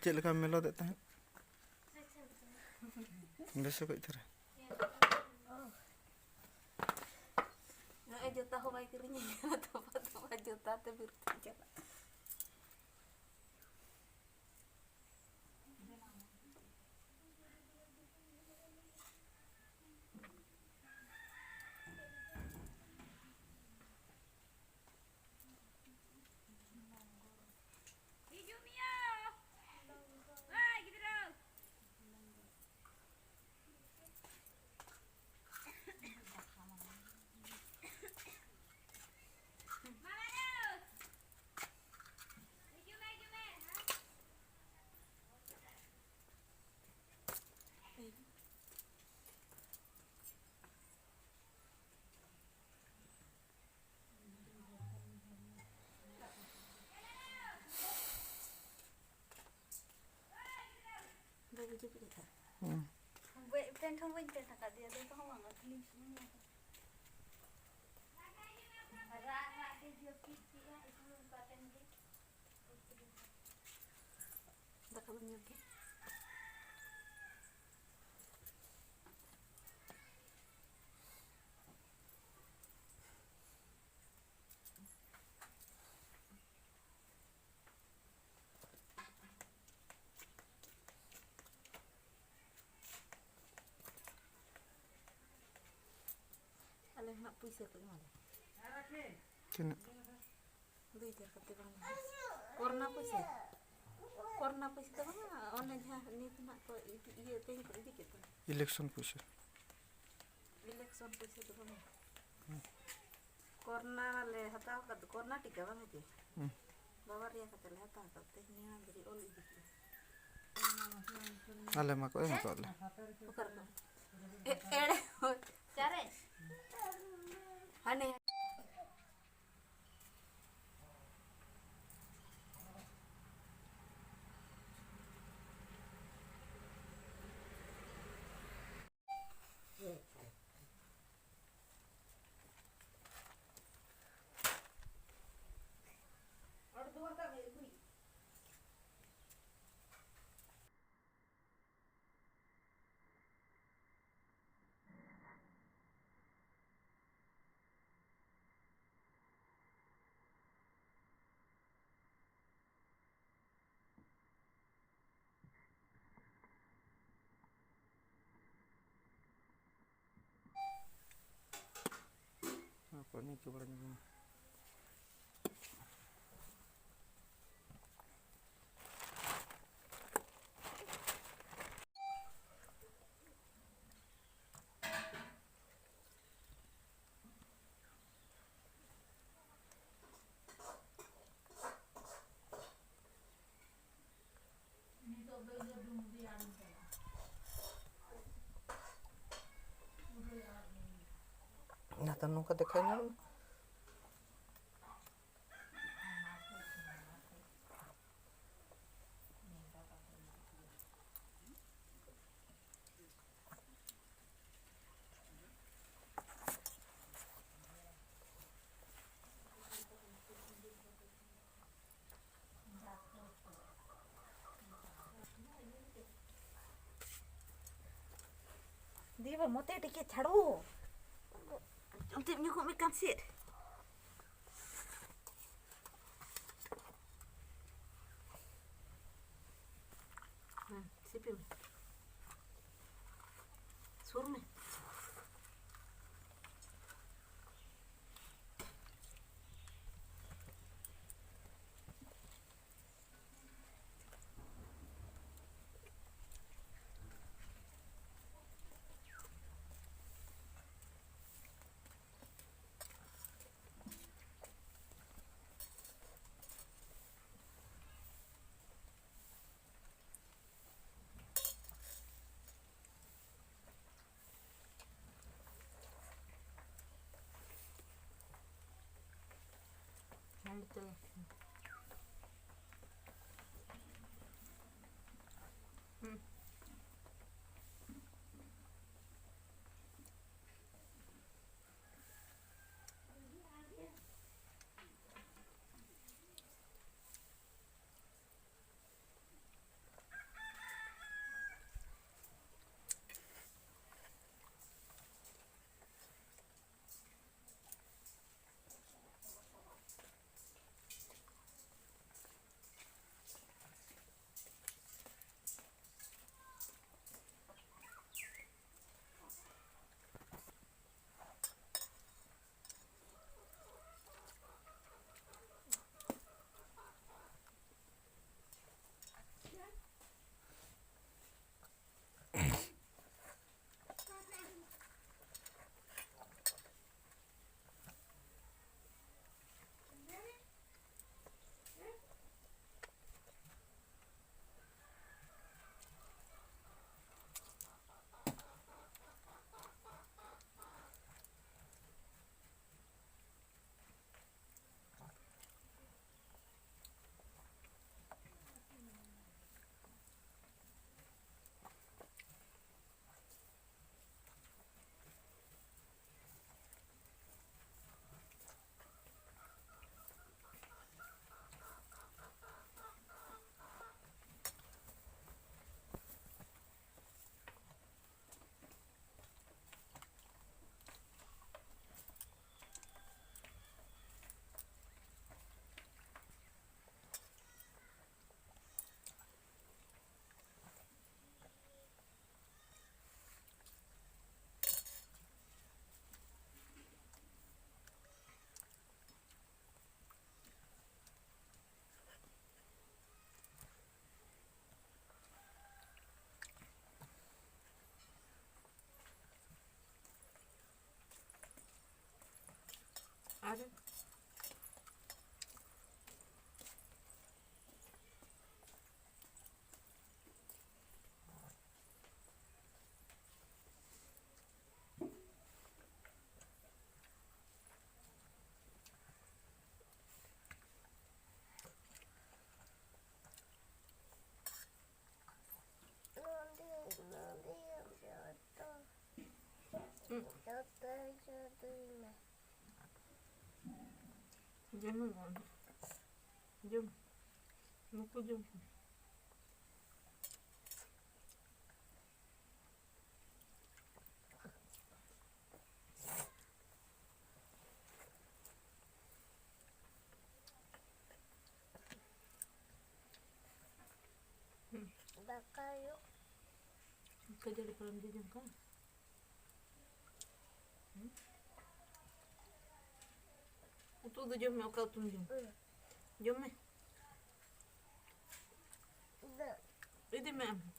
Cek lekam melo tak tahan. Besok kau itara. Juta ho mai kirinya atau juta te berkerja. Pen không vinh pen thằng dia dia không nggak tulis semua. Ra dia dia pipi ya itu paten dia. Dah kau nyuki. Nak puisi ke mana? Kena. Beli dia kata bang. Korna puisi. Korna puisi tu bang. Online ha ni tu nak ko iya tengok ini kita. Election puisi. Election puisi tu bang. Korna le hata kat korna tiga bang itu. Bawa dia kata le hata kat ni dari all itu. Ale mak ko ale. Bukan. Cari. Aneh. Apa ni coba ni. Nah, tanong ka dekanya. Dia mote dikit छाड़ो untuk nyukup makan sit sipim surme betul. Ada. Jom kan. Jom. Muka jom. Bakar yuk. Kerja di kolam jejong kan. Itu udah jom kau tunjuk. Jom Udah. Ini mem.